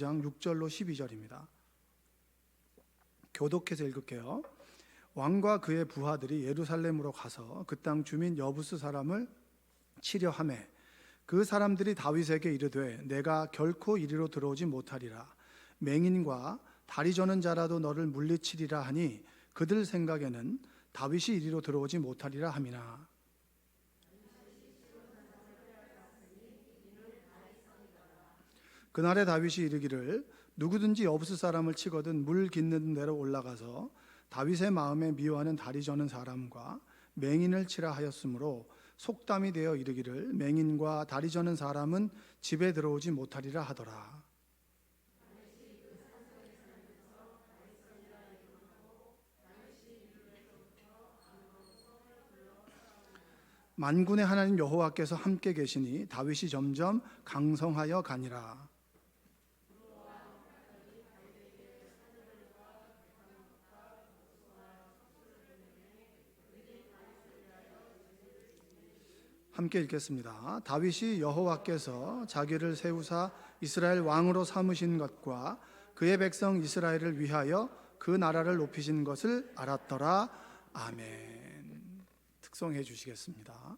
장 6절로 12절입니다. 교독해서 읽을게요. 왕과 그의 부하들이 예루살렘으로 가서 그 땅 주민 여부스 사람을 치려 하매 그 사람들이 다윗에게 이르되 내가 결코 이리로 들어오지 못하리라. 맹인과 다리 저는 자라도 너를 물리치리라 하니 그들 생각에는 다윗이 이리로 들어오지 못하리라 함이나. 그날에 다윗이 이르기를 누구든지 여부스 사람을 치거든 물 깃는 데로 올라가서 다윗의 마음에 미워하는 다리 저는 사람과 맹인을 치라 하였으므로 속담이 되어 이르기를 맹인과 다리 저는 사람은 집에 들어오지 못하리라 하더라. 만군의 하나님 여호와께서 함께 계시니 다윗이 점점 강성하여 가니라. 함께 읽겠습니다. 다윗이 여호와께서 자기를 세우사 이스라엘 왕으로 삼으신 것과 그의 백성 이스라엘을 위하여 그 나라를 높이신 것을 알았더라. 아멘. 특송해 주시겠습니다.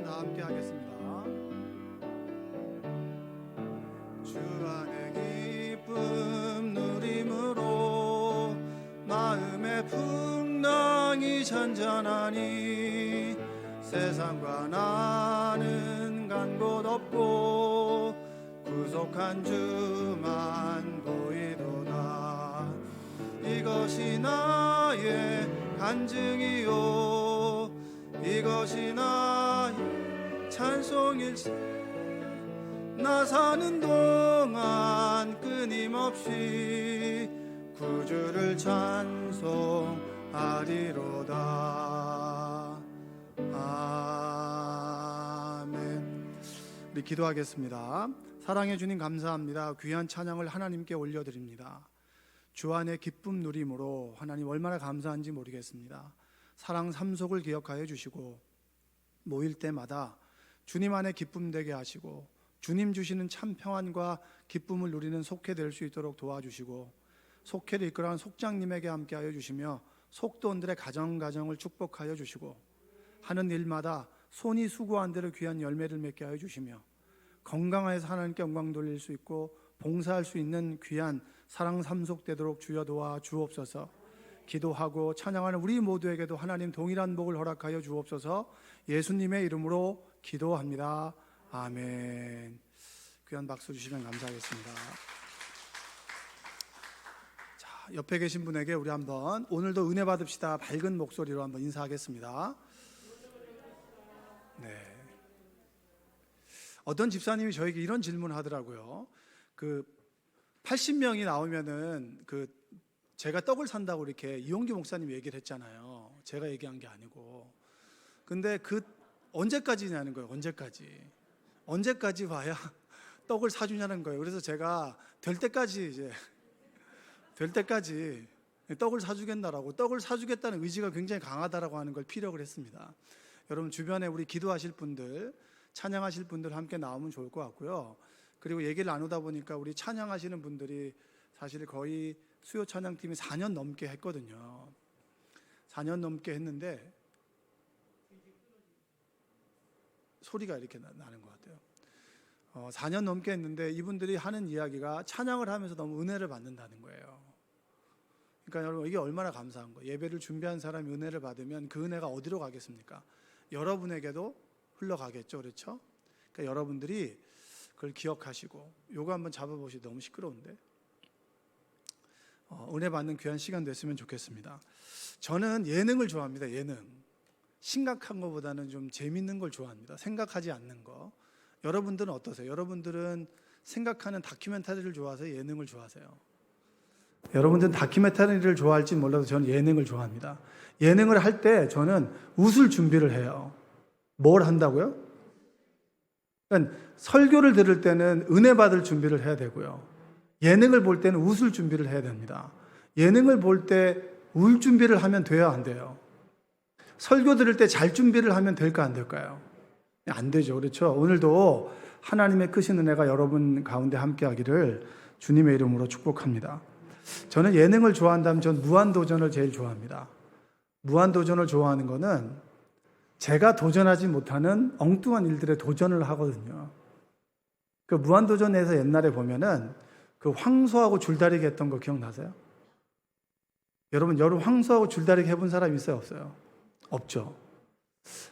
다 함께 하겠습니다. 주 안에 기쁨 누림으로 마음의 풍랑이 잔잔하니 세상과 나는 간 곳 없고 구속한 주만 보이도다. 이것이 나의 간증이요 이것이 나의 찬송일세. 나 사는 동안 끊임없이 구주를 찬송하리로다. 아멘. 우리 기도하겠습니다. 사랑해 주님 감사합니다. 귀한 찬양을 하나님께 올려드립니다. 주 안에 기쁨 누림으로 하나님 얼마나 감사한지 모르겠습니다. 사랑 삼속을 기억하여 주시고 모일 때마다 주님 안에 기쁨 되게 하시고 주님 주시는 참 평안과 기쁨을 누리는 속회 될 수 있도록 도와주시고 속회를 이끌어간 속장님에게 함께하여 주시며 속도원들의 가정을 축복하여 주시고 하는 일마다 손이 수고한 대로 귀한 열매를 맺게 하여 주시며 건강하여서 하나님께 영광 돌릴 수 있고 봉사할 수 있는 귀한 사랑 삼속 되도록 주여 도와 주옵소서. 기도하고 찬양하는 우리 모두에게도 하나님 동일한 복을 허락하여 주옵소서. 예수님의 이름으로 기도합니다. 아멘. 귀한 박수 주시면 감사하겠습니다. 자, 옆에 계신 분에게 우리 한번 오늘도 은혜 받읍시다 밝은 목소리로 한번 인사하겠습니다. 네. 어떤 집사님이 저에게 이런 질문을 하더라고요. 80명이 나오면은 제가 떡을 산다고 이렇게 이용규 목사님 얘기를 했잖아요. 제가 얘기한 게 아니고. 근데 언제까지냐는 거예요. 언제까지 와야 떡을 사주냐는 거예요. 그래서 제가 될 때까지 떡을 사주겠다라고, 떡을 사주겠다는 의지가 굉장히 강하다라고 하는 걸 피력을 했습니다. 여러분 주변에 우리 기도하실 분들, 찬양하실 분들 함께 나오면 좋을 것 같고요. 그리고 얘기를 나누다 보니까 우리 찬양하시는 분들이 사실 거의 수요 찬양팀이 4년 넘게 했거든요. 4년 넘게 했는데 소리가 이렇게 나는 것 같아요. 4년 넘게 했는데 이분들이 하는 이야기가 찬양을 하면서 너무 은혜를 받는다는 거예요. 그러니까 여러분 이게 얼마나 감사한 거예요. 예배를 준비한 사람이 은혜를 받으면 그 은혜가 어디로 가겠습니까? 여러분에게도 흘러가겠죠. 그렇죠? 그러니까 여러분들이 그걸 기억하시고 요거 한번 잡아보시죠. 너무 시끄러운데. 은혜 받는 귀한 시간 됐으면 좋겠습니다. 저는 예능을 좋아합니다. 예능. 심각한 것보다는 좀 재밌는 걸 좋아합니다. 생각하지 않는 거. 여러분들은 어떠세요? 여러분들은 생각하는 다큐멘터리를 좋아하세요? 예능을 좋아하세요? 여러분들은 다큐멘터리를 좋아할지 몰라도 저는 예능을 좋아합니다. 예능을 할 때 저는 웃을 준비를 해요. 뭘 한다고요? 그러니까 설교를 들을 때는 은혜 받을 준비를 해야 되고요. 예능을 볼 때는 웃을 준비를 해야 됩니다. 예능을 볼 때 울 준비를 하면 돼요, 안 돼요? 설교 들을 때 잘 준비를 하면 될까, 안 될까요? 안 되죠. 그렇죠? 오늘도 하나님의 크신 은혜가 여러분 가운데 함께 하기를 주님의 이름으로 축복합니다. 저는 예능을 좋아한다면 전 무한도전을 제일 좋아합니다. 무한도전을 좋아하는 거는 제가 도전하지 못하는 엉뚱한 일들에 도전을 하거든요. 그 무한도전에서 옛날에 보면은 그 황소하고 줄다리기 했던 거 기억나세요? 여러분 여름 황소하고 줄다리기 해본 사람 있어요? 없어요? 없죠.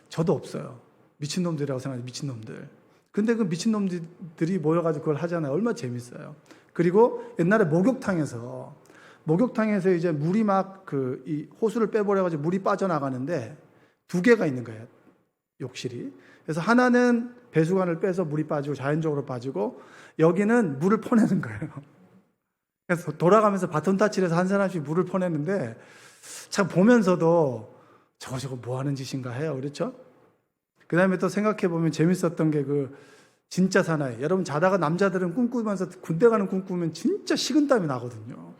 저도 없어요. 미친놈들이라고 생각해요. 미친놈들. 근데 그 미친놈들이 모여가지고 그걸 하잖아요. 얼마나 재밌어요. 그리고 옛날에 목욕탕에서 이제 물이 막 이 호수를 빼버려가지고 물이 빠져나가는데 두 개가 있는 거예요. 욕실이. 그래서 하나는 배수관을 빼서 물이 빠지고 자연적으로 빠지고 여기는 물을 퍼내는 거예요. 그래서 돌아가면서 바톤 타치를 해서 한 사람씩 물을 퍼내는데 참 보면서도 저거 뭐 하는 짓인가 해요. 그렇죠? 그 다음에 또 생각해보면 재밌었던 게 그 진짜 사나이. 여러분 자다가 남자들은 꿈꾸면서 군대 가는 꿈 꾸면 진짜 식은땀이 나거든요.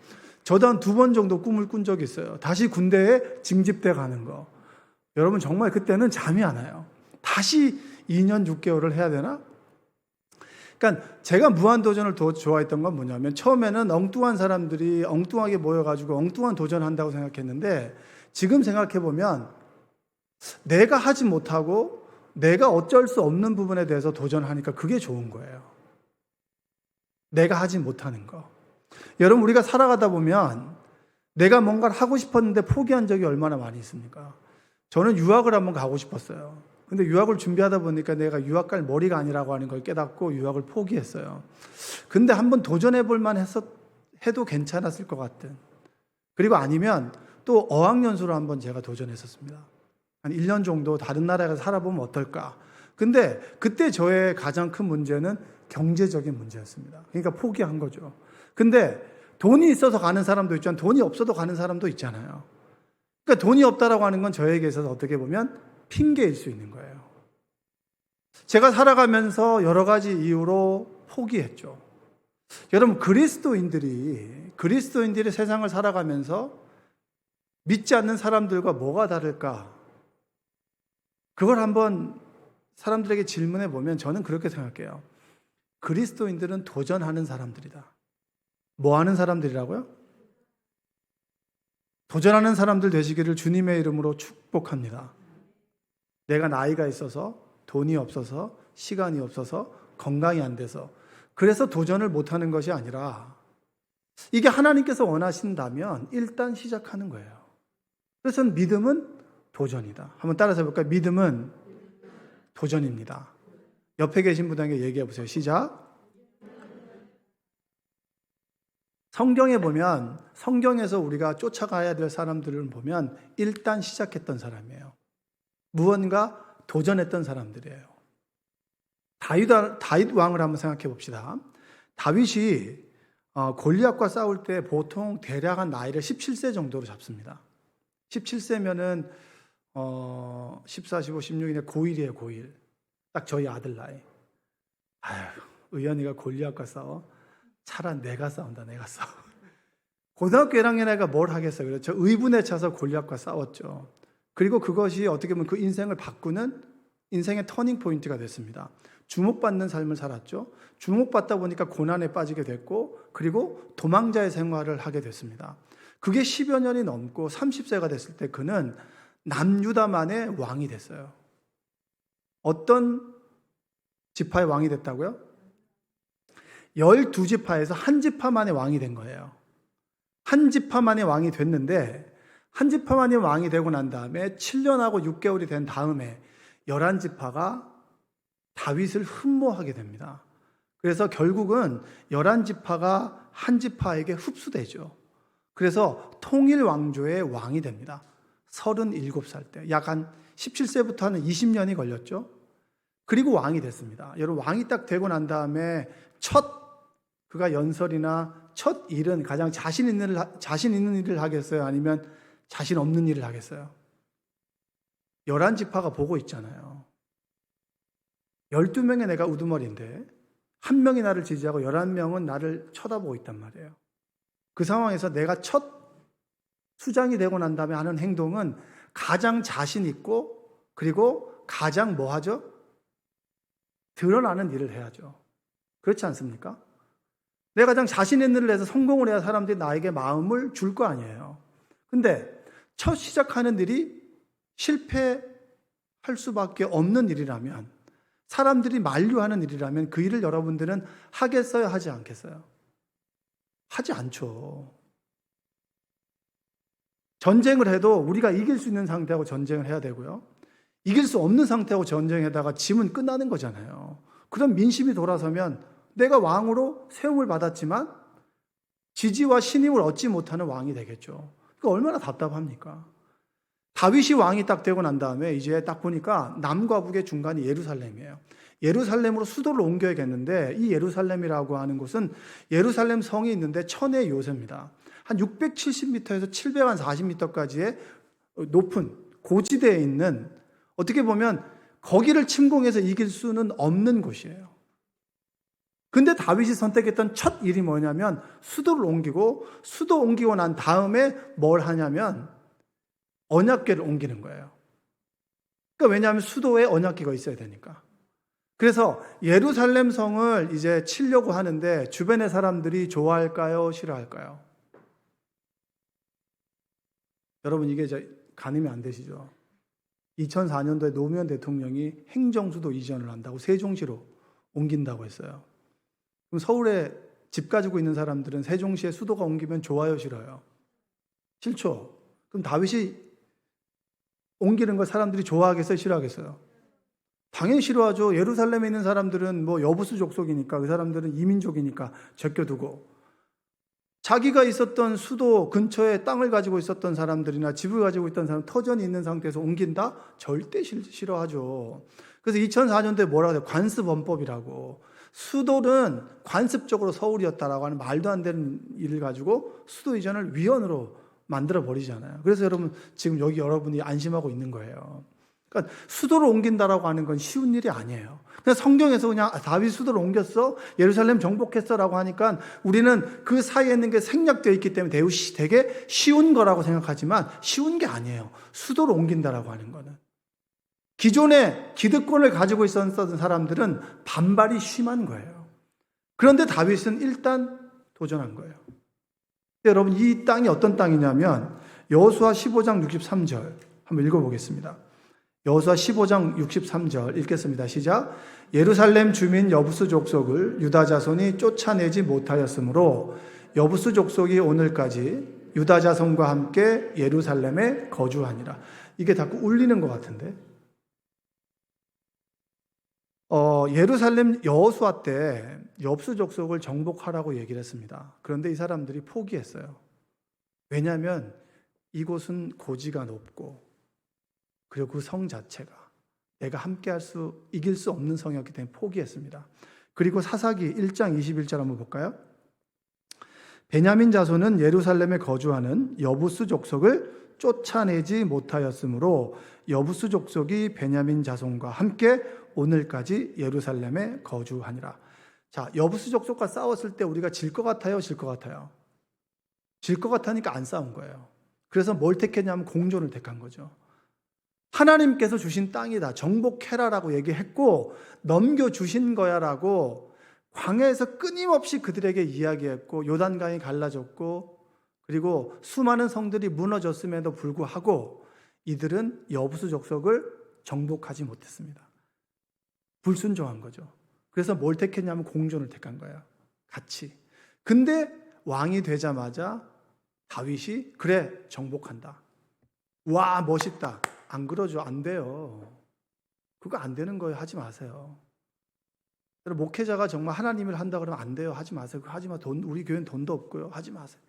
저도 한 2번 정도 꿈을 꾼 적이 있어요. 다시 군대에 징집돼 가는 거. 여러분 정말 그때는 잠이 안 와요. 다시 2년 6개월을 해야 되나? 그러니까 제가 무한도전을 더 좋아했던 건 뭐냐면 처음에는 엉뚱한 사람들이 엉뚱하게 모여가지고 엉뚱한 도전한다고 생각했는데 지금 생각해보면 내가 하지 못하고 내가 어쩔 수 없는 부분에 대해서 도전하니까 그게 좋은 거예요. 내가 하지 못하는 거. 여러분 우리가 살아가다 보면 내가 뭔가를 하고 싶었는데 포기한 적이 얼마나 많이 있습니까? 저는 유학을 한번 가고 싶었어요. 근데 유학을 준비하다 보니까 내가 유학 갈 머리가 아니라고 하는 걸 깨닫고 유학을 포기했어요. 근데 한번 도전해 볼 만 해도 괜찮았을 것 같은. 그리고 아니면 또 어학연수로 한번 제가 도전했었습니다. 한 1년 정도 다른 나라에 가서 살아보면 어떨까. 근데 그때 저의 가장 큰 문제는 경제적인 문제였습니다. 그러니까 포기한 거죠. 근데 돈이 있어서 가는 사람도 있지만 돈이 없어도 가는 사람도 있잖아요. 그러니까 돈이 없다라고 하는 건 저에게 있어서 어떻게 보면 핑계일 수 있는 거예요. 제가 살아가면서 여러 가지 이유로 포기했죠. 여러분 그리스도인들이 세상을 살아가면서 믿지 않는 사람들과 뭐가 다를까? 그걸 한번 사람들에게 질문해 보면 저는 그렇게 생각해요. 그리스도인들은 도전하는 사람들이다. 뭐 하는 사람들이라고요? 도전하는 사람들 되시기를 주님의 이름으로 축복합니다. 내가 나이가 있어서 돈이 없어서 시간이 없어서 건강이 안 돼서 그래서 도전을 못하는 것이 아니라 이게 하나님께서 원하신다면 일단 시작하는 거예요. 그래서 믿음은 도전이다. 한번 따라서 해볼까요? 믿음은 도전입니다. 옆에 계신 분에게 얘기해 보세요. 시작. 성경에 보면 성경에서 우리가 쫓아가야 될 사람들을 보면 일단 시작했던 사람이에요. 무언가 도전했던 사람들이에요. 다윗 왕을 한번 생각해 봅시다. 다윗이 골리앗과 싸울 때 보통 대략 한 나이를 17세 정도로 잡습니다. 17세면은 14, 15, 16이네 고1이에요, 고1. 딱 저희 아들 나이. 아유, 의연이가 골리앗과 싸워? 차라리 내가 싸운다, 내가 싸워. 고등학교 1학년 애가 뭘 하겠어요? 그렇죠? 의분에 차서 골리앗과 싸웠죠. 그리고 그것이 어떻게 보면 그 인생을 바꾸는 인생의 터닝 포인트가 됐습니다. 주목받는 삶을 살았죠. 주목받다 보니까 고난에 빠지게 됐고, 그리고 도망자의 생활을 하게 됐습니다. 그게 10여 년이 넘고 30세가 됐을 때 그는 남유다만의 왕이 됐어요. 어떤 지파의 왕이 됐다고요? 12지파에서 한 지파만의 왕이 된 거예요. 한 지파만의 왕이 됐는데, 한 지파만의 왕이 되고 난 다음에 7년하고 6개월이 된 다음에 11지파가 다윗을 흠모하게 됩니다. 그래서 결국은 11지파가 한 지파에게 흡수되죠. 그래서 통일 왕조의 왕이 됩니다. 37살 때. 약 한 17세부터 한 20년이 걸렸죠. 그리고 왕이 됐습니다. 여러분, 왕이 딱 되고 난 다음에 그가 연설이나 첫 일은 가장 자신 있는 일을 하겠어요? 아니면 자신 없는 일을 하겠어요? 11지파가 보고 있잖아요. 12명의 내가 우두머리인데 1명이 나를 지지하고 11명은 나를 쳐다보고 있단 말이에요. 그 상황에서 내가 첫 수장이 되고 난 다음에 하는 행동은 가장 자신 있고, 그리고 가장 뭐 하죠? 드러나는 일을 해야죠. 그렇지 않습니까? 내가 가장 자신 있는 일을 해서 성공을 해야 사람들이 나에게 마음을 줄 거 아니에요. 근데 첫 시작하는 일이 실패할 수밖에 없는 일이라면, 사람들이 만류하는 일이라면 그 일을 여러분들은 하겠어요, 하지 않겠어요? 하지 않죠. 전쟁을 해도 우리가 이길 수 있는 상태하고 전쟁을 해야 되고요. 이길 수 없는 상태하고 전쟁에다가 지면 끝나는 거잖아요. 그럼 민심이 돌아서면 내가 왕으로 세움을 받았지만 지지와 신임을 얻지 못하는 왕이 되겠죠. 그러니까 얼마나 답답합니까? 다윗이 왕이 딱 되고 난 다음에 이제 딱 보니까 남과 북의 중간이 예루살렘이에요. 예루살렘으로 수도를 옮겨야겠는데, 이 예루살렘이라고 하는 곳은 예루살렘 성이 있는데 천의 요새입니다. 한 670m에서 740m까지의 높은 고지대에 있는, 어떻게 보면 거기를 침공해서 이길 수는 없는 곳이에요. 근데 다윗이 선택했던 첫 일이 뭐냐면 수도 옮기고 난 다음에 뭘 하냐면 언약궤를 옮기는 거예요. 그러니까 왜냐하면 수도에 언약궤가 있어야 되니까. 그래서 예루살렘 성을 이제 치려고 하는데 주변의 사람들이 좋아할까요? 싫어할까요? 여러분, 이게 가늠이 안 되시죠? 2004년도에 노무현 대통령이 행정수도 이전을 한다고 세종시로 옮긴다고 했어요. 그럼 서울에 집 가지고 있는 사람들은 세종시에 수도가 옮기면 좋아요, 싫어요? 싫죠? 그럼 다윗이 옮기는 걸 사람들이 좋아하겠어요, 싫어하겠어요? 당연히 싫어하죠. 예루살렘에 있는 사람들은 뭐 여부수 족속이니까, 그 사람들은 이민족이니까 제껴두고, 자기가 있었던 수도 근처에 땅을 가지고 있었던 사람들이나 집을 가지고 있던 사람, 터전이 있는 상태에서 옮긴다? 절대 싫어하죠. 그래서 2004년도에 뭐라고 해요? 관습헌법이라고. 수도는 관습적으로 서울이었다라고 하는 말도 안 되는 일을 가지고 수도 이전을 위헌으로 만들어 버리잖아요. 그래서 여러분, 지금 여기 여러분이 안심하고 있는 거예요. 그러니까 수도를 옮긴다라고 하는 건 쉬운 일이 아니에요. 그냥 성경에서 그냥 다윗 수도를 옮겼어, 예루살렘 정복했어라고 하니까 우리는 그 사이에 있는 게 생략되어 있기 때문에 되게 쉬운 거라고 생각하지만 쉬운 게 아니에요. 수도를 옮긴다라고 하는 거는. 기존에 기득권을 가지고 있었던 사람들은 반발이 심한 거예요. 그런데 다윗은 일단 도전한 거예요. 여러분, 이 땅이 어떤 땅이냐면 여호수아 15장 63절 한번 읽어보겠습니다. 여호수아 15장 63절 읽겠습니다. 시작. 예루살렘 주민 여부수 족속을 유다 자손이 쫓아내지 못하였으므로 여부수 족속이 오늘까지 유다 자손과 함께 예루살렘에 거주하니라. 이게 자꾸 울리는 것 같은데, 예루살렘 여호수아 때 여부수 족속을 정복하라고 얘기를 했습니다. 그런데 이 사람들이 포기했어요. 왜냐하면 이곳은 고지가 높고, 그리고 그 성 자체가 내가 이길 수 없는 성이었기 때문에 포기했습니다. 그리고 사사기 1장 21절 한번 볼까요? 베냐민 자손은 예루살렘에 거주하는 여부수 족속을 쫓아내지 못하였으므로 여부수 족속이 베냐민 자손과 함께 오늘까지 예루살렘에 거주하니라. 자, 여부수 족속과 싸웠을 때 우리가 질 것 같아요? 질 것 같아요? 질 것 같으니까 안 싸운 거예요. 그래서 뭘 택했냐면 공존을 택한 거죠. 하나님께서 주신 땅이다, 정복해라라고 얘기했고 넘겨주신 거야라고 광야에서 끊임없이 그들에게 이야기했고, 요단강이 갈라졌고, 그리고 수많은 성들이 무너졌음에도 불구하고 이들은 여부수 족속을 정복하지 못했습니다. 불순종한 거죠. 그래서 뭘 택했냐면 공존을 택한 거예요. 같이. 근데 왕이 되자마자 다윗이 그래, 정복한다. 와, 멋있다. 안 그러죠. 안 돼요. 그거 안 되는 거예요. 하지 마세요. 목회자가 정말 하나님을 한다 그러면 안 돼요. 하지 마세요. 하지 마. 우리 교회는 돈도 없고요. 하지 마세요.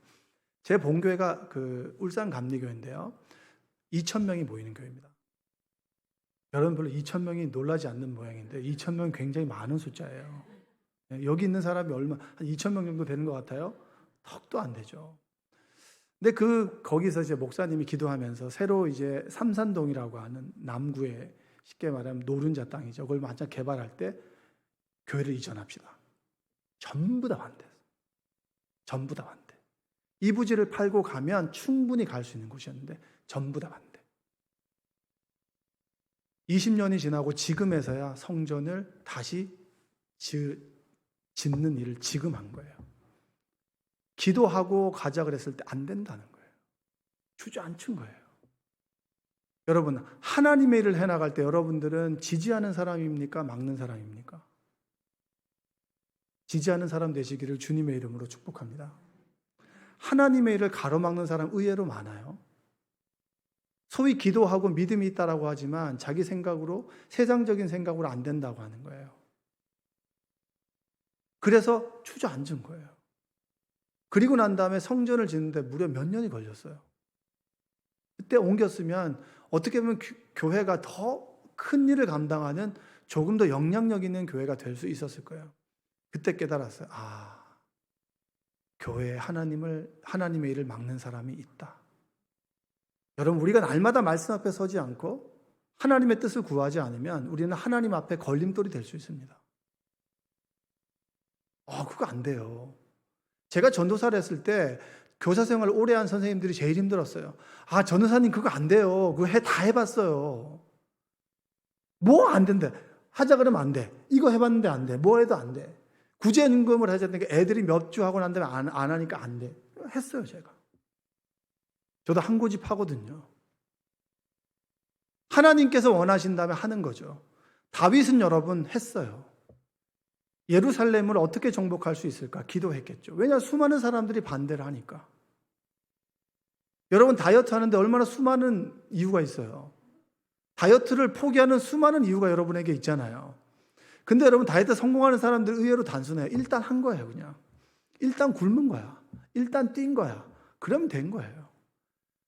제 본교회가 울산 감리교회인데요. 2,000명이 모이는 교회입니다. 여러분 별로 2,000명이 놀라지 않는 모양인데 2,000명이 굉장히 많은 숫자예요. 여기 있는 사람이 한 2,000명 정도 되는 것 같아요? 턱도 안 되죠. 근데 거기서 이제 목사님이 기도하면서 새로 이제 삼산동이라고 하는 남구에 쉽게 말하면 노른자 땅이죠. 그걸 완전 개발할 때 교회를 이전합시다. 전부 다 반대했어요. 전부 다 반대. 이 부지를 팔고 가면 충분히 갈 수 있는 곳이었는데 전부 다 반대. 20년이 지나고 지금에서야 성전을 다시 짓는 일을 지금 한 거예요. 기도하고 가자 그랬을 때 안 된다는 거예요. 주저앉힌 거예요. 여러분, 하나님의 일을 해나갈 때 여러분들은 지지하는 사람입니까? 막는 사람입니까? 지지하는 사람 되시기를 주님의 이름으로 축복합니다. 하나님의 일을 가로막는 사람 의외로 많아요. 소위 기도하고 믿음이 있다라고 하지만 자기 생각으로, 세상적인 생각으로 안 된다고 하는 거예요. 그래서 주저앉은 거예요. 그리고 난 다음에 성전을 짓는데 무려 몇 년이 걸렸어요. 그때 옮겼으면 어떻게 보면 교회가 더 큰 일을 감당하는 조금 더 영향력 있는 교회가 될 수 있었을 거예요. 그때 깨달았어요. 교회에 하나님의 일을 막는 사람이 있다. 여러분, 우리가 날마다 말씀 앞에 서지 않고 하나님의 뜻을 구하지 않으면 우리는 하나님 앞에 걸림돌이 될 수 있습니다. 그거 안 돼요. 제가 전도사를 했을 때 교사 생활 오래 한 선생님들이 제일 힘들었어요. 전도사님 그거 안 돼요. 그거 다 해봤어요. 뭐 안 된대. 하자 그러면 안 돼. 이거 해봤는데 안 돼. 뭐 해도 안 돼. 구제임금을 하자 했는데 애들이 몇 주 하고 난 다음에 안 하니까 안 돼. 했어요, 제가. 저도 한 고집 하거든요. 하나님께서 원하신다면 하는 거죠. 다윗은 여러분 했어요. 예루살렘을 어떻게 정복할 수 있을까? 기도했겠죠. 왜냐? 수많은 사람들이 반대를 하니까. 여러분, 다이어트 하는데 얼마나 수많은 이유가 있어요. 다이어트를 포기하는 수많은 이유가 여러분에게 있잖아요. 근데 여러분, 다이어트 성공하는 사람들 의외로 단순해요. 일단 한 거예요, 그냥. 일단 굶은 거야. 일단 뛴 거야. 그러면 된 거예요.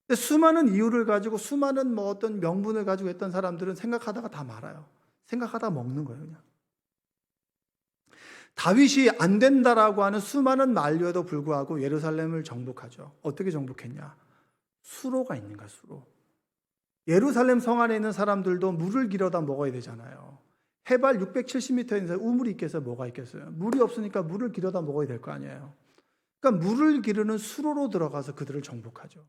근데 수많은 이유를 가지고 수많은 어떤 명분을 가지고 했던 사람들은 생각하다가 다 말아요. 생각하다가 먹는 거예요, 그냥. 다윗이 안 된다라고 하는 수많은 만류에도 불구하고 예루살렘을 정복하죠. 어떻게 정복했냐? 수로가 있는 거야, 수로. 예루살렘 성 안에 있는 사람들도 물을 길어다 먹어야 되잖아요. 해발 670m에 있는 우물이 있겠어요? 뭐가 있겠어요? 물이 없으니까 물을 길어다 먹어야 될 거 아니에요. 그러니까 물을 기르는 수로로 들어가서 그들을 정복하죠.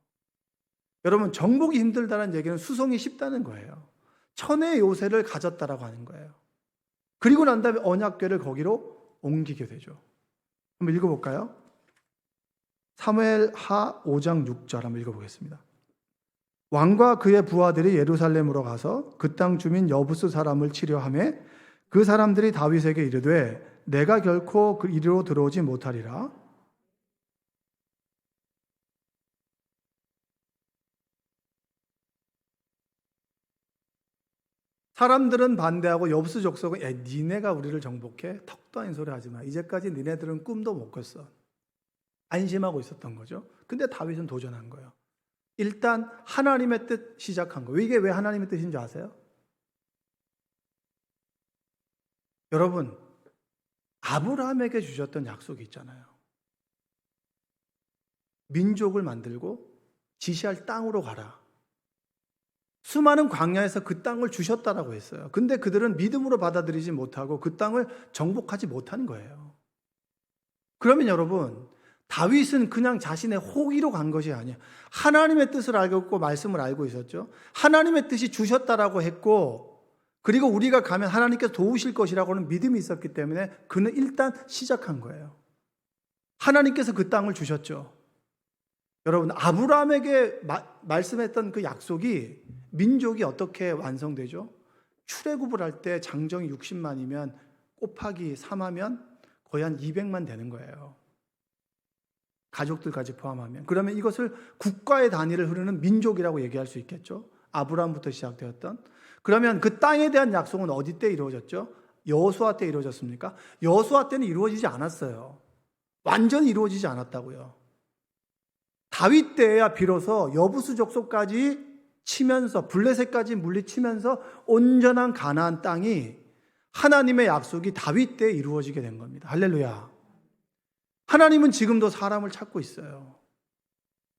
여러분, 정복이 힘들다는 얘기는 수송이 쉽다는 거예요. 천의 요새를 가졌다라고 하는 거예요. 그리고 난 다음에 언약궤를 거기로 옮기게 되죠. 한번 읽어볼까요? 사무엘하 5장 6절 한번 읽어보겠습니다. 왕과 그의 부하들이 예루살렘으로 가서 그 땅 주민 여부스 사람을 치려하매 그 사람들이 다윗에게 이르되 내가 결코 그 이리로 들어오지 못하리라. 사람들은 반대하고 여부스 족속은 니네가 우리를 정복해? 턱도 아닌 소리 하지 마. 이제까지 니네들은 꿈도 못 꿨어. 안심하고 있었던 거죠. 근데 다윗은 도전한 거예요. 일단 하나님의 뜻 시작한 거예요. 이게 왜 하나님의 뜻인지 아세요? 여러분, 아브라함에게 주셨던 약속이 있잖아요. 민족을 만들고 지시할 땅으로 가라. 수많은 광야에서 그 땅을 주셨다라고 했어요. 근데 그들은 믿음으로 받아들이지 못하고 그 땅을 정복하지 못한 거예요. 그러면 여러분, 다윗은 그냥 자신의 호기로 간 것이 아니에요. 하나님의 뜻을 알고 있고 말씀을 알고 있었죠. 하나님의 뜻이 주셨다라고 했고, 그리고 우리가 가면 하나님께서 도우실 것이라고 하는 믿음이 있었기 때문에 그는 일단 시작한 거예요. 하나님께서 그 땅을 주셨죠. 여러분, 아브라함에게 말씀했던 그 약속이 민족이 어떻게 완성되죠? 출애굽을 할 때 장정이 60만이면 곱하기 3하면 거의 한 200만 되는 거예요. 가족들까지 포함하면. 그러면 이것을 국가의 단위를 흐르는 민족이라고 얘기할 수 있겠죠. 아브라함부터 시작되었던. 그러면 그 땅에 대한 약속은 어디 때 이루어졌죠? 여호수아 때 이루어졌습니까? 여호수아 때는 이루어지지 않았어요. 완전히 이루어지지 않았다고요. 다윗 때야 비로소 여부수 족속까지 치면서 블레셋까지 물리치면서 온전한 가나안 땅이 하나님의 약속이 다윗 때에 이루어지게 된 겁니다. 할렐루야. 하나님은 지금도 사람을 찾고 있어요.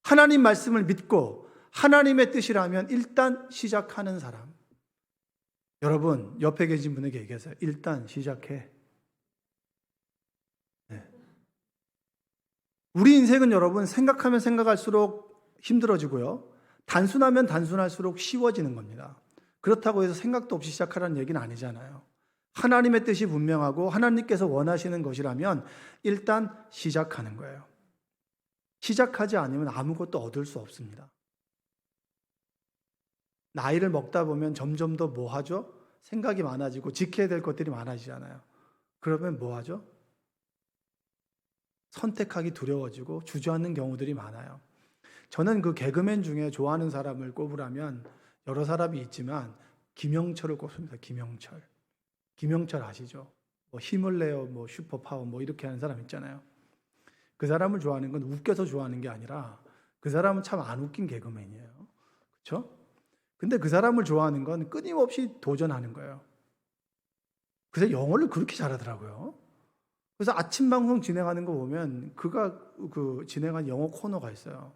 하나님 말씀을 믿고 하나님의 뜻이라면 일단 시작하는 사람. 여러분, 옆에 계신 분에게 얘기하세요. 일단 시작해. 네. 우리 인생은 여러분, 생각하면 생각할수록 힘들어지고요. 단순하면 단순할수록 쉬워지는 겁니다. 그렇다고 해서 생각도 없이 시작하라는 얘기는 아니잖아요. 하나님의 뜻이 분명하고 하나님께서 원하시는 것이라면 일단 시작하는 거예요. 시작하지 않으면 아무것도 얻을 수 없습니다. 나이를 먹다 보면 점점 더 뭐 하죠? 생각이 많아지고 지켜야 될 것들이 많아지잖아요. 그러면 뭐 하죠? 선택하기 두려워지고 주저앉는 경우들이 많아요. 저는 그 개그맨 중에 좋아하는 사람을 꼽으라면 여러 사람이 있지만 김영철을 꼽습니다. 김영철 아시죠? 뭐 힘을 내요, 뭐 슈퍼파워, 뭐 이렇게 하는 사람 있잖아요. 그 사람을 좋아하는 건 웃겨서 좋아하는 게 아니라 그 사람은 참 안 웃긴 개그맨이에요. 그렇죠? 근데 그 사람을 좋아하는 건 끊임없이 도전하는 거예요. 그래서 영어를 그렇게 잘하더라고요. 그래서 아침 방송 진행하는 거 보면 그가 진행한 영어 코너가 있어요.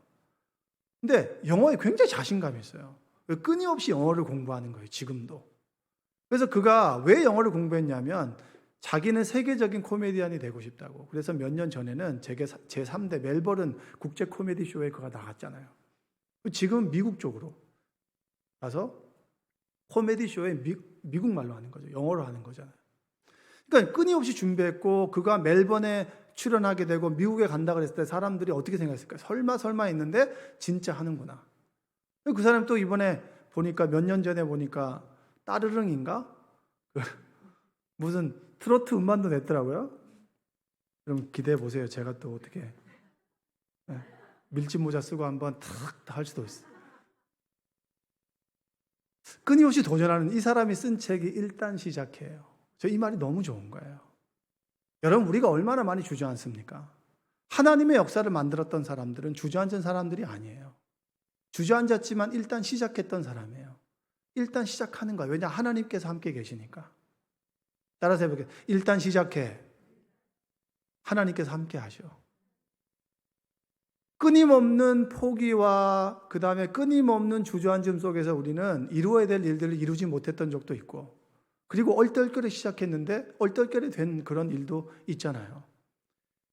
근데 영어에 굉장히 자신감이 있어요. 끊임없이 영어를 공부하는 거예요, 지금도. 그래서 그가 왜 영어를 공부했냐면 자기는 세계적인 코미디언이 되고 싶다고. 그래서 몇 년 전에는 제3대 멜버른 국제 코미디 쇼에 그가 나갔잖아요. 지금 미국 쪽으로 가서 코미디 쇼에 미국 말로 하는 거죠. 영어로 하는 거잖아요. 그러니까 끊임없이 준비했고 그가 멜번에 출연하게 되고 미국에 간다 그랬을 때 사람들이 어떻게 생각했을까요? 설마 했는데 진짜 하는구나. 그 사람 또 이번에 보니까 몇 년 전에 보니까 따르릉인가? 무슨 트로트 음반도 냈더라고요. 그럼 기대해 보세요. 제가 또 어떻게 밀짚 모자 쓰고 한번 탁 할 수도 있어요. 끊임없이 도전하는 이 사람이 쓴 책이 일단 시작해요. 저 이 말이 너무 좋은 거예요. 여러분, 우리가 얼마나 많이 주저앉습니까? 하나님의 역사를 만들었던 사람들은 주저앉은 사람들이 아니에요. 주저앉았지만 일단 시작했던 사람이에요. 일단 시작하는 거예요. 왜냐? 하나님께서 함께 계시니까. 따라서 해볼게요. 일단 시작해. 하나님께서 함께 하셔. 끊임없는 포기와 그 다음에 끊임없는 주저앉음 속에서 우리는 이루어야 될 일들을 이루지 못했던 적도 있고, 그리고 얼떨결에 시작했는데 얼떨결에 된 그런 일도 있잖아요.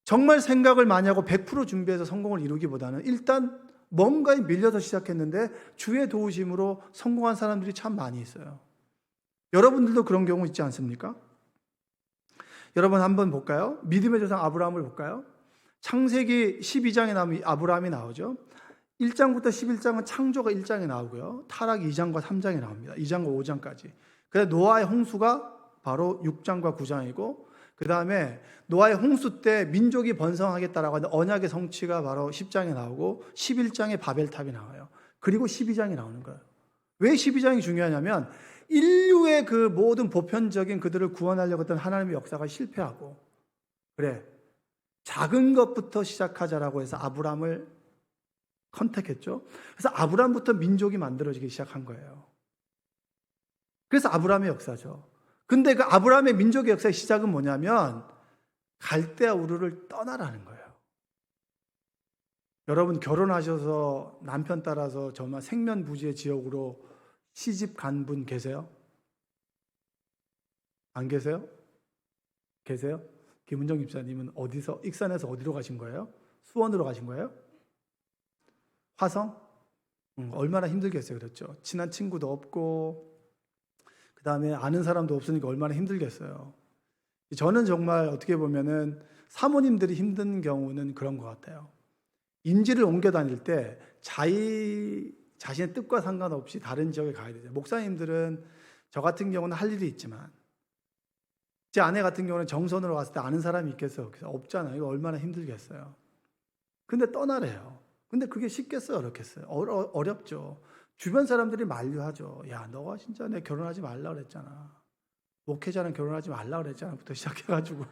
정말 생각을 많이 하고 100% 준비해서 성공을 이루기보다는 일단 뭔가에 밀려서 시작했는데 주의 도우심으로 성공한 사람들이 참 많이 있어요. 여러분들도 그런 경우 있지 않습니까? 여러분 한번 볼까요? 믿음의 조상 아브라함을 볼까요? 창세기 12장에 나오면 아브라함이 나오죠. 1장부터 11장은 창조가 1장에 나오고요. 타락이 2장과 3장에 나옵니다. 2장과 5장까지. 그래서 노아의 홍수가 바로 6장과 9장이고, 그 다음에 노아의 홍수 때 민족이 번성하겠다라고 하는 언약의 성취가 바로 10장에 나오고 11장에 바벨탑이 나와요. 그리고 12장이 나오는 거예요. 왜 12장이 중요하냐면 인류의 그 모든 보편적인 그들을 구원하려고 했던 하나님의 역사가 실패하고, 그래, 작은 것부터 시작하자라고 해서 아브라함을 컨택했죠. 그래서 아브라함부터 민족이 만들어지기 시작한 거예요. 그래서 아브라함의 역사죠. 근데 그 아브라함의 민족의 역사의 시작은 뭐냐면 갈대아 우르를 떠나라는 거예요. 여러분 결혼하셔서 남편 따라서 정말 생면부지의 지역으로 시집 간 분 계세요? 안 계세요? 계세요? 김은정 집사님은 어디서, 익산에서 어디로 가신 거예요? 수원으로 가신 거예요? 화성? 얼마나 힘들겠어요. 그렇죠. 친한 친구도 없고 그 다음에 아는 사람도 없으니까 얼마나 힘들겠어요. 저는 정말 어떻게 보면은 사모님들이 힘든 경우는 그런 것 같아요. 임지를 옮겨 다닐 때 자신의 뜻과 상관없이 다른 지역에 가야 되죠. 목사님들은 저 같은 경우는 할 일이 있지만 제 아내 같은 경우는 정선으로 왔을 때 아는 사람이 있겠어요? 없잖아요. 이거 얼마나 힘들겠어요. 근데 떠나래요. 근데 그게 쉽겠어요? 어렵겠어요? 어렵죠. 주변 사람들이 만류하죠. 야, 너가 진짜 내 결혼하지 말라 그랬잖아. 목회자는 결혼하지 말라 그랬잖아. 부터 시작해가지고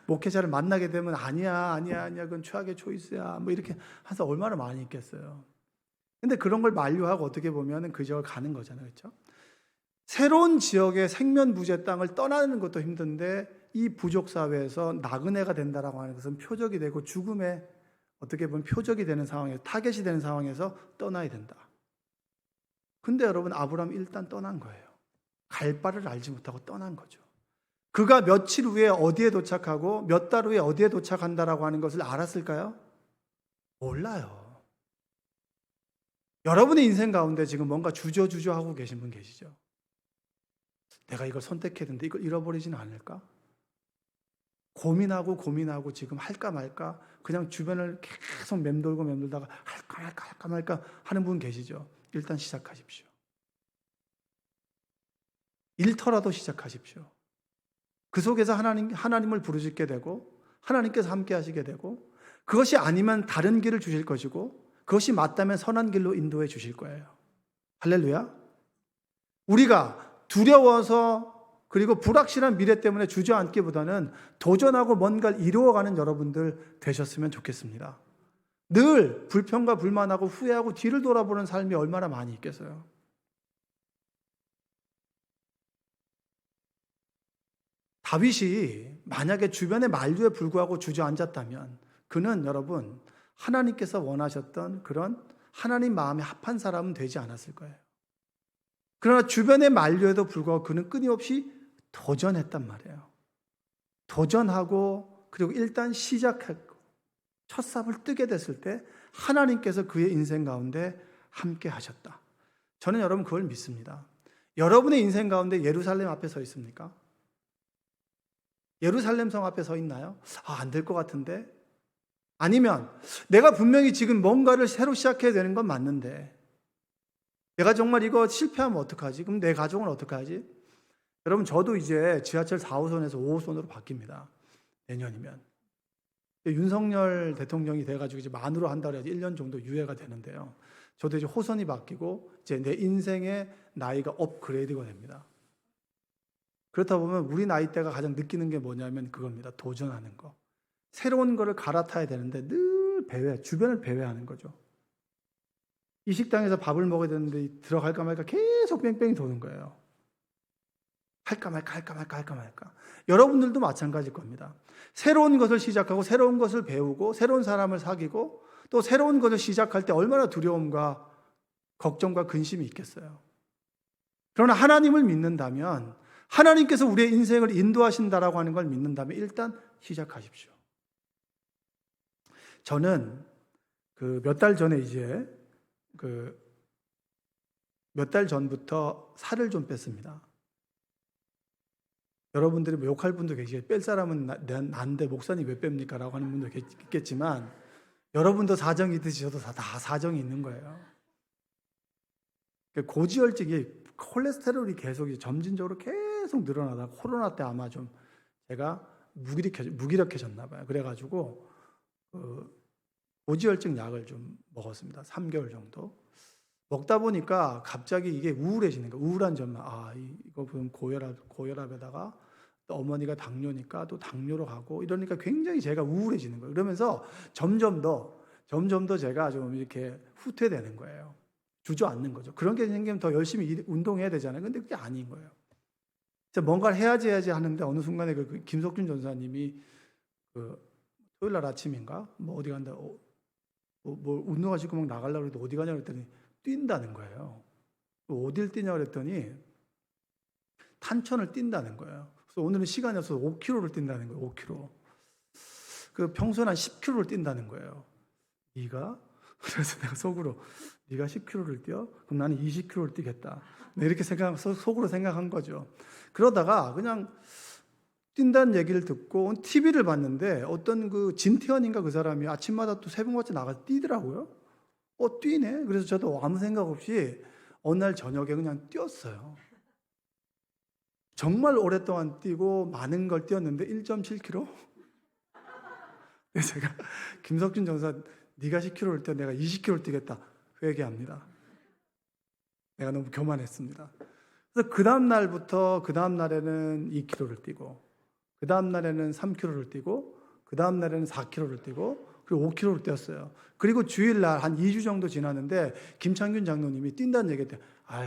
목회자를 만나게 되면 아니야, 그건 최악의 초이스야. 뭐 이렇게 해서 얼마나 많이 있겠어요. 근데 그런 걸 만류하고 어떻게 보면 그 지역을 가는 거잖아요. 그렇죠? 새로운 지역의 생면부재 땅을 떠나는 것도 힘든데 이 부족 사회에서 나그네가 된다라고 하는 것은 표적이 되고 죽음의 어떻게 보면 표적이 되는 상황에 타겟이 되는 상황에서 떠나야 된다. 근데 여러분 아브라함이 일단 떠난 거예요. 갈 바를 알지 못하고 떠난 거죠. 그가 며칠 후에 어디에 도착하고 몇 달 후에 어디에 도착한다라고 하는 것을 알았을까요? 몰라요. 여러분의 인생 가운데 지금 뭔가 주저주저 하고 계신 분 계시죠? 내가 이걸 선택했는데 이걸 잃어버리진 않을까? 고민하고 지금 할까 말까 그냥 주변을 계속 맴돌다가 할까 말까 하는 분 계시죠? 일단 시작하십시오. 일터라도 시작하십시오. 그 속에서 하나님을 부르짖게 되고 하나님께서 함께 하시게 되고 그것이 아니면 다른 길을 주실 것이고 그것이 맞다면 선한 길로 인도해 주실 거예요. 할렐루야. 우리가 두려워서 그리고 불확실한 미래 때문에 주저앉기보다는 도전하고 뭔가를 이루어가는 여러분들 되셨으면 좋겠습니다. 늘 불평과 불만하고 후회하고 뒤를 돌아보는 삶이 얼마나 많이 있겠어요. 다윗이 만약에 주변의 만류에 불구하고 주저앉았다면 그는 여러분 하나님께서 원하셨던 그런 하나님 마음에 합한 사람은 되지 않았을 거예요. 그러나 주변의 만류에도 불구하고 그는 끊임없이 도전했단 말이에요. 도전하고 그리고 일단 시작했고 첫 삽을 뜨게 됐을 때 하나님께서 그의 인생 가운데 함께 하셨다. 저는 여러분 그걸 믿습니다. 여러분의 인생 가운데 예루살렘 앞에 서 있습니까? 예루살렘 성 앞에 서 있나요? 안 될 것 같은데? 아니면 내가 분명히 지금 뭔가를 새로 시작해야 되는 건 맞는데 내가 정말 이거 실패하면 어떡하지? 그럼 내 가족은 어떡하지? 여러분 저도 이제 지하철 4호선에서 5호선으로 바뀝니다. 내년이면. 윤석열 대통령이 돼가지고 이제 만으로 한다고 해야지 1년 정도 유예가 되는데요. 저도 이제 호선이 바뀌고 이제 내 인생의 나이가 업그레이드가 됩니다. 그렇다 보면 우리 나이대가 가장 느끼는 게 뭐냐면 그겁니다. 도전하는 거. 새로운 거를 갈아타야 되는데 늘 주변을 배회하는 거죠. 이 식당에서 밥을 먹어야 되는데 들어갈까 말까 계속 뺑뺑이 도는 거예요. 할까 말까. 여러분들도 마찬가지일 겁니다. 새로운 것을 시작하고 새로운 것을 배우고 새로운 사람을 사귀고 또 새로운 것을 시작할 때 얼마나 두려움과 걱정과 근심이 있겠어요. 그러나 하나님을 믿는다면 하나님께서 우리의 인생을 인도하신다라고 하는 걸 믿는다면 일단 시작하십시오. 저는 몇 달 전에 이제 몇 달 전부터 살을 좀 뺐습니다. 여러분들이 뭐 욕할 분도 계시겠죠. 뺄 사람은 난데 목사님 왜 뺍니까? 라고 하는 분도 있겠지만 여러분도 사정이 있듯이 저도 다 사정이 있는 거예요. 고지혈증이 콜레스테롤이 계속 점진적으로 계속 늘어나다가 코로나 때 아마 좀 제가 무기력해졌나 봐요. 그래가지고 고지혈증 약을 좀 먹었습니다. 3개월 정도. 먹다 보니까 갑자기 이게 우울해지는 거예요. 우울한 점만. 이거 보면 고혈압에다가 또 어머니가 당뇨니까 또 당뇨로 가고 이러니까 굉장히 제가 우울해지는 거예요. 그러면서 점점 더 제가 좀 이렇게 후퇴되는 거예요. 주저앉는 거죠. 그런 게 생기면 더 열심히 운동해야 되잖아요. 근데 그게 아닌 거예요. 뭔가를 해야지 하는데 어느 순간에 김석준 전사님이 토요일 날 아침인가 뭐 어디 간다 뭐 운동하시고 막 나가려고 해도 어디 가냐 그랬더니 뛴다는 거예요. 어딜 뛰냐 그랬더니 탄천을 뛴다는 거예요. 그래서 오늘은 시간이 없어서 5km를 뛴다는 거예요. 5km. 그 평소에 한 10km를 뛴다는 거예요. 네가? 그래서 내가 속으로 네가 10km를 뛰어? 그럼 나는 20km를 뛰겠다. 이렇게 속으로 생각한 거죠. 그러다가 그냥 뛴다는 얘기를 듣고 TV를 봤는데 어떤 그 진태현인가 그 사람이 아침마다 또 새벽마다 나가서 뛰더라고요. 뛰네. 그래서 저도 아무 생각 없이 어느 날 저녁에 그냥 뛰었어요. 정말 오랫동안 뛰고 많은 걸 뛰었는데 1.7km? 그래서 제가 김석준 전사 네가 10km를 뛰어 내가 20km를 뛰겠다 회개합니다. 내가 너무 교만했습니다. 그래서 그 다음 날부터 그 다음 날에는 2km를 뛰고 그 다음 날에는 3km를 뛰고 그 다음 날에는 4km를 뛰고 그리고 5km를 뛰었어요. 그리고 주일날 한 2주 정도 지났는데 김창균 장로님이 뛴다는 얘기할 때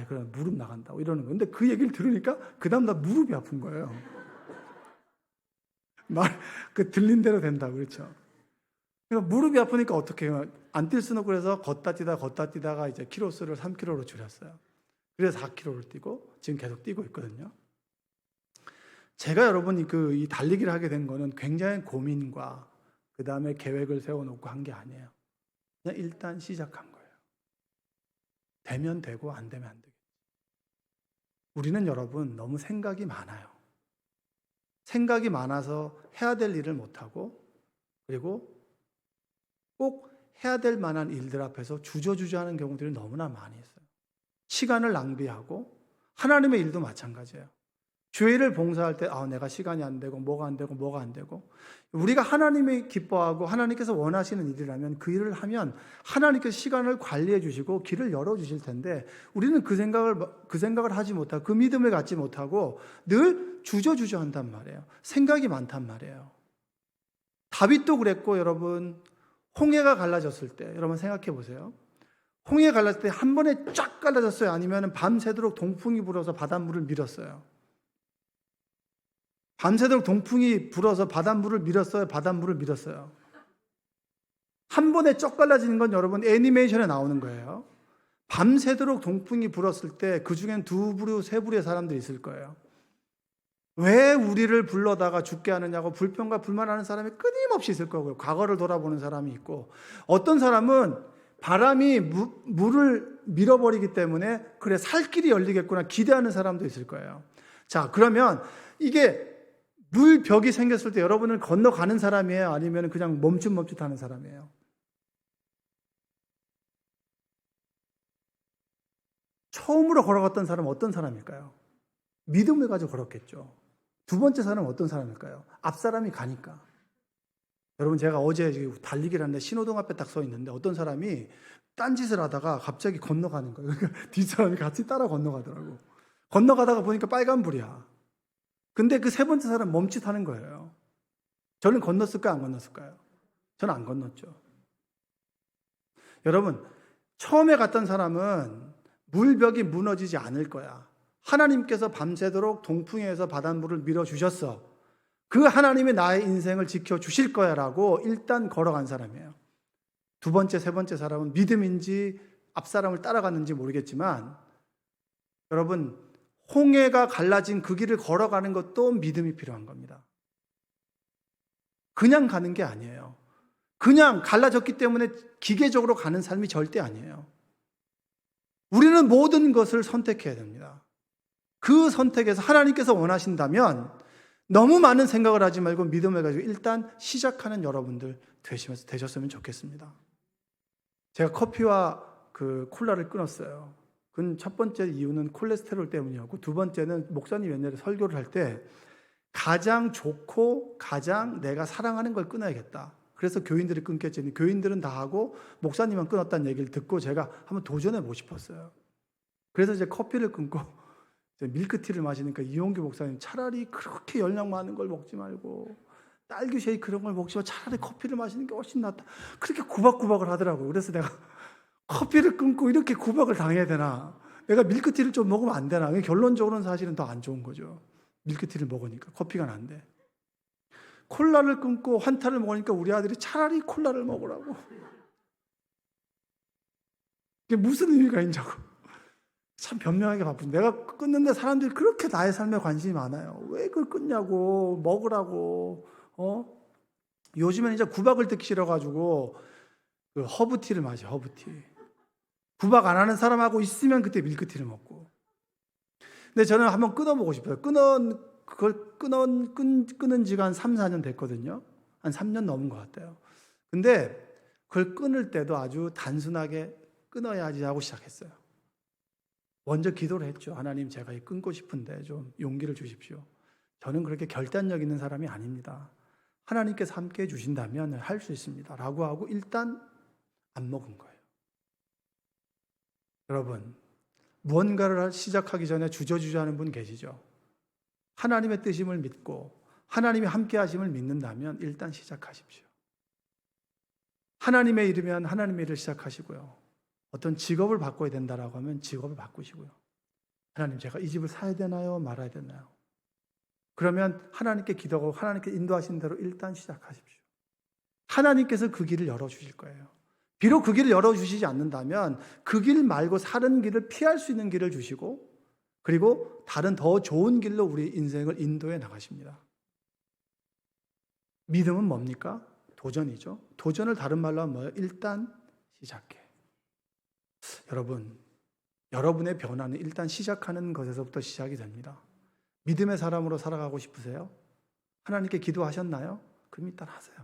그럼 무릎 나간다고 이러는 거예요. 근데 그 얘기를 들으니까 그 다음 날 무릎이 아픈 거예요. 들린 대로 된다고 그렇죠. 그러니까 무릎이 아프니까 어떻게 해요? 안 뛸 수는 없고 그래서 걷다 뛰다가 이제 키로수를 3km로 줄였어요. 그래서 4km를 뛰고 지금 계속 뛰고 있거든요. 제가 여러분이 이 달리기를 하게 된 거는 굉장히 고민과 그 다음에 계획을 세워놓고 한 게 아니에요. 그냥 일단 시작한 거예요. 되면 되고 안 되면 안 되겠죠. 우리는 여러분 너무 생각이 많아요. 생각이 많아서 해야 될 일을 못하고 그리고 꼭 해야 될 만한 일들 앞에서 주저주저하는 경우들이 너무나 많이 있어요. 시간을 낭비하고 하나님의 일도 마찬가지예요. 교회를 봉사할 때 내가 시간이 안 되고 뭐가 안 되고 우리가 하나님이 기뻐하고 하나님께서 원하시는 일이라면 그 일을 하면 하나님께서 시간을 관리해 주시고 길을 열어 주실 텐데 우리는 그 생각을 하지 못하고 그 믿음을 갖지 못하고 늘 주저주저한단 말이에요. 생각이 많단 말이에요. 다윗도 그랬고 여러분 홍해가 갈라졌을 때 여러분 생각해 보세요. 홍해가 갈라졌을 때 한 번에 쫙 갈라졌어요? 아니면 밤새도록 동풍이 불어서 바닷물을 밀었어요? 밤새도록 동풍이 불어서 바닷물을 밀었어요? 바닷물을 밀었어요? 한 번에 쩍 갈라지는 건 여러분 애니메이션에 나오는 거예요. 밤새도록 동풍이 불었을 때 그 중엔 2부류, 3부류의 사람들이 있을 거예요. 왜 우리를 불러다가 죽게 하느냐고 불평과 불만하는 사람이 끊임없이 있을 거고요. 과거를 돌아보는 사람이 있고 어떤 사람은 바람이 물을 밀어버리기 때문에 그래 살 길이 열리겠구나 기대하는 사람도 있을 거예요. 자, 그러면 이게 물벽이 생겼을 때 여러분은 건너가는 사람이에요? 아니면 그냥 멈칫멈칫하는 사람이에요? 처음으로 걸어갔던 사람은 어떤 사람일까요? 믿음을 가지고 걸었겠죠. 두 번째 사람은 어떤 사람일까요? 앞 사람이 가니까. 여러분 제가 어제 달리기를 하는데 신호등 앞에 딱 서 있는데 어떤 사람이 딴짓을 하다가 갑자기 건너가는 거예요. 그러니까 뒷사람이 같이 따라 건너가더라고. 건너가다가 보니까 빨간불이야. 근데 그 세 번째 사람 멈칫하는 거예요. 저는 건넜을까요? 안 건넜을까요? 저는 안 건넜죠. 여러분 처음에 갔던 사람은 물벽이 무너지지 않을 거야. 하나님께서 밤새도록 동풍에서 바닷물을 밀어주셨어. 그 하나님이 나의 인생을 지켜주실 거야 라고 일단 걸어간 사람이에요. 두 번째, 세 번째 사람은 믿음인지 앞 사람을 따라갔는지 모르겠지만 여러분 홍해가 갈라진 그 길을 걸어가는 것도 믿음이 필요한 겁니다. 그냥 가는 게 아니에요. 그냥 갈라졌기 때문에 기계적으로 가는 삶이 절대 아니에요. 우리는 모든 것을 선택해야 됩니다. 그 선택에서 하나님께서 원하신다면 너무 많은 생각을 하지 말고 믿음을 가지고 일단 시작하는 여러분들 되셨으면 좋겠습니다. 제가 커피와 콜라를 끊었어요. 그 첫 번째 이유는 콜레스테롤 때문이었고 두 번째는 목사님 옛날에 설교를 할 때 가장 좋고 가장 내가 사랑하는 걸 끊어야겠다. 그래서 교인들이 끊겠지. 교인들은 다 하고 목사님만 끊었다는 얘기를 듣고 제가 한번 도전해보고 싶었어요. 그래서 이제 커피를 끊고 밀크티를 마시니까 이용규 목사님 차라리 그렇게 열량 많은 걸 먹지 말고 딸기 쉐이크 그런 걸 먹지 말고 차라리 커피를 마시는 게 훨씬 낫다. 그렇게 구박구박을 하더라고요. 그래서 내가 커피를 끊고 이렇게 구박을 당해야 되나? 내가 밀크티를 좀 먹으면 안 되나? 결론적으로는 사실은 더 안 좋은 거죠. 밀크티를 먹으니까 커피가 난데. 콜라를 끊고 환타를 먹으니까 우리 아들이 차라리 콜라를 먹으라고. 이게 무슨 의미가 있냐고. 참 변명하기 바쁜. 내가 끊는데 사람들이 그렇게 나의 삶에 관심이 많아요. 왜 그걸 끊냐고, 먹으라고. 요즘에는 이제 구박을 듣기 싫어가지고 그 허브티를 마셔. 허브티. 구박 안 하는 사람하고 있으면 그때 밀크티를 먹고. 근데 저는 한번 끊어보고 싶어요. 끊은 지가 한 3, 4년 됐거든요. 한 3년 넘은 것 같아요. 근데 그걸 끊을 때도 아주 단순하게 끊어야지 하고 시작했어요. 먼저 기도를 했죠. 하나님, 제가 끊고 싶은데 좀 용기를 주십시오. 저는 그렇게 결단력 있는 사람이 아닙니다. 하나님께서 함께 해주신다면 할 수 있습니다. 라고 하고 일단 안 먹은 거예요. 여러분, 무언가를 시작하기 전에 주저주저하는 분 계시죠? 하나님의 뜻임을 믿고 하나님이 함께 하심을 믿는다면 일단 시작하십시오. 하나님의 일이면 하나님의 일을 시작하시고요. 어떤 직업을 바꿔야 된다라고 하면 직업을 바꾸시고요. 하나님, 제가 이 집을 사야 되나요? 말아야 되나요? 그러면 하나님께 기도하고 하나님께 인도하신 대로 일단 시작하십시오. 하나님께서 그 길을 열어주실 거예요. 비록 그 길을 열어주시지 않는다면 그 길 말고 다른 길을 피할 수 있는 길을 주시고 그리고 다른 더 좋은 길로 우리 인생을 인도해 나가십니다. 믿음은 뭡니까? 도전이죠. 도전을 다른 말로 하면 뭐예요? 일단 시작해. 여러분, 여러분의 변화는 일단 시작하는 것에서부터 시작이 됩니다. 믿음의 사람으로 살아가고 싶으세요? 하나님께 기도하셨나요? 그럼 일단 하세요.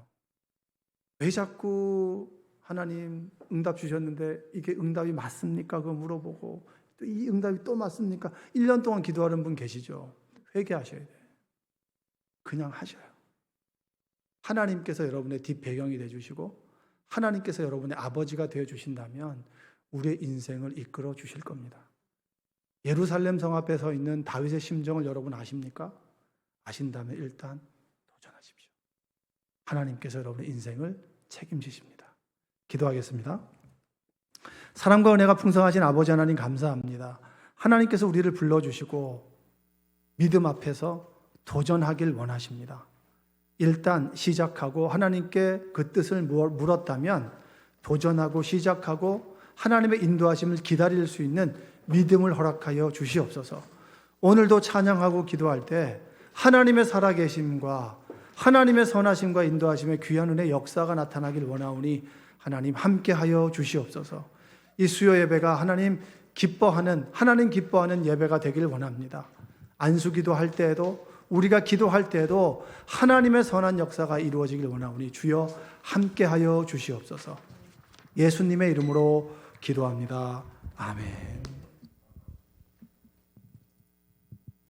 왜 자꾸 하나님 응답 주셨는데 이게 응답이 맞습니까? 그거 물어보고 또 이 응답이 또 맞습니까? 1년 동안 기도하는 분 계시죠? 회개하셔야 돼요. 그냥 하셔요. 하나님께서 여러분의 뒷배경이 되어주시고 하나님께서 여러분의 아버지가 되어주신다면 우리의 인생을 이끌어 주실 겁니다. 예루살렘 성 앞에 서 있는 다윗의 심정을 여러분 아십니까? 아신다면 일단 도전하십시오. 하나님께서 여러분의 인생을 책임지십니다. 기도하겠습니다. 사랑과 은혜가 풍성하신 아버지 하나님 감사합니다. 하나님께서 우리를 불러주시고 믿음 앞에서 도전하길 원하십니다. 일단 시작하고 하나님께 그 뜻을 물었다면 도전하고 시작하고 하나님의 인도하심을 기다릴 수 있는 믿음을 허락하여 주시옵소서. 오늘도 찬양하고 기도할 때 하나님의 살아계심과 하나님의 선하심과 인도하심의 귀한 은혜 역사가 나타나길 원하오니 하나님 함께하여 주시옵소서. 이 수요 예배가 하나님 기뻐하는 예배가 되길 원합니다. 안수기도 할 때에도 우리가 기도할 때에도 하나님의 선한 역사가 이루어지길 원하오니 주여 함께하여 주시옵소서. 예수님의 이름으로 기도합니다. 아멘.